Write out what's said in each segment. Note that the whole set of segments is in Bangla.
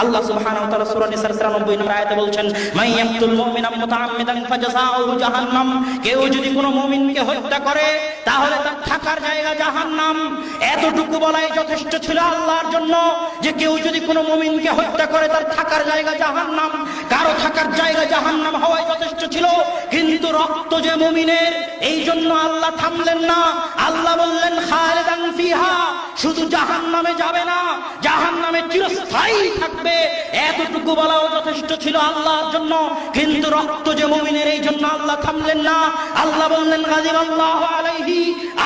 আল্লাহ সুবহানাহু ওয়া তাআলা সূরা নিসার 93 নম্বর আয়াতে বলছেন, মাইয়াকুল মুমিনা মুতাআম্মিদান ফাজাযাউহু জাহান্নাম, কেউ যদি কোনো মুমিনকে হত্যা করে তাহলে তার থাকার জায়গা জাহান্নাম। এতটুকু বলাই যথেষ্ট ছিল আল্লাহর জন্য যে কেউ যদি কোনো মুমিনকে হত্যা করে তার থাকার জায়গা জাহান্নাম, কারো থাকার জায়গা জাহান্নাম হওয়াই যথেষ্ট ছিল। কিন্তু রক্ত যে মুমিনের, এই জন্য আল্লাহ থামলেন না। আল্লাহ বললেন খালিদান ফিহা, শুধু জাহান্নামে যাবে না, জাহান্নামে চিরস্থায়ী থাকবে। এতটুকু বলাও যথেষ্ট ছিল আল্লাহর জন্য। কিন্তু রক্ত যে মুমিনের, এই জন্য আল্লাহ থামলেন না। আল্লাহ বললেন গাযিবাল্লাহু আলাইহি,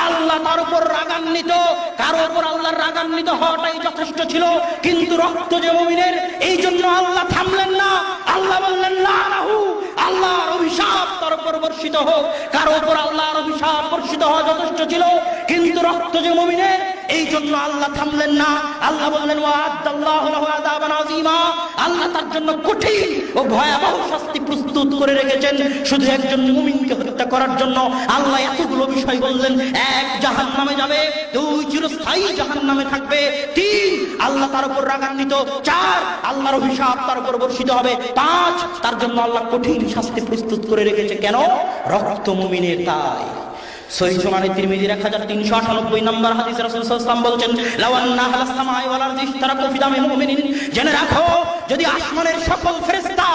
আল্লাহ তার উপর রাগান্বিত। কারো উপর আল্লাহর রাগান্বিত হওয়াটাই যথেষ্ট ছিল। কিন্তু রক্ত যে মুমিনের, এই জন্য আল্লাহ থামলেন না। আল্লাহ বললেন লানাহু, আল্লাহর অভিশাপ তার উপর বর্ষিত হোক। কারো উপর আল্লাহর অভিশাপ বর্ষিত হওয়া যথেষ্ট ছিল। কিন্তু রক্ত যে মুমিনের, এই জন্য আল্লাহ থামলেন না। আল্লাহ বললেন ওয়া'আদাল্লাহু লাহু আযাবান আযীমা, আল্লাহ তার জন্য কঠিন ও ভয়াবহ শাস্তি প্রস্তুত করে রেখেছেন শুধু একজন মুমিনকে হত্যা করার জন্য। আল্লাহ এতগুলো বিষয় বললেন। এক, জাহান্নামে যাবে। দুই, চিরস্থায়ী জাহান্নামে থাকবে। তিন, আল্লাহ তার উপর রাগান্বিত। চার, আল্লাহর অভিশাপ তার উপর বর্ষিত হবে। পাঁচ, তার জন্য আল্লাহ কঠিন শাস্তি প্রস্তুত করে রেখেছে। কেন? রক্ত মুমিনের। তাই সহিহ সুনানে তিরমিজি 1398 নম্বর হাদিসে রাসূল সাল্লাল্লাহু আলাইহি ওয়াসাল্লাম বলছেন, লাওয়ান্না আহলাস সামাই ওয়াল আরদি ইশতারাকু ফি দামি মুমিনিন, জেনে রাখো যদি আসমানের সকল ফেরেশতা,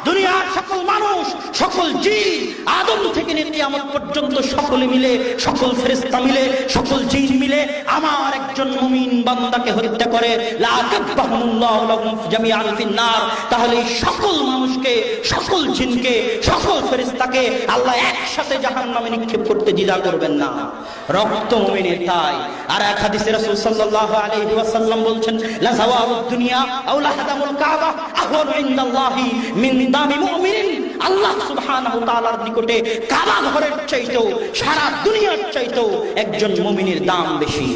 দুনিয়ার সকল মানুষ, সকল জিন, আদম থেকে নিয়ে কিয়ামত পর্যন্ত সকলে মিলে, সকল ফেরেশতা মিলে, সকল জিন মিলে আমার একজন মুমিন বান্দাকে হত্যা করে, লা কাব্বাহুল্লাহু লাহুম জামিআন ফিন-নার, তাহলে সকল মানুষকে, সকল জিনকে, সকল ফেরেশতাকে আল্লাহ একসাথে জাহান্নামে নিক্ষেপ করতে দ্বিধা করবেন না। রক্ত মুমিনের। তাই আর এক হাদিসে রাসূল সাল্লাল্লাহু আলাইহি ওয়াসাল্লাম বলছেন, লা যাওয়ারুদ দুনিয়া আও লাহদামুল কাবা আহওয়ানু ইনদাল্লাহি মিন দামি মুমিনিন, আল্লাহ সুবহানাহু ওয়া তাআলার নিকটে কাবা ঘরের চাইতেও, সারা দুনিয়ার চাইতেও একজন মুমিনের দাম বেশি।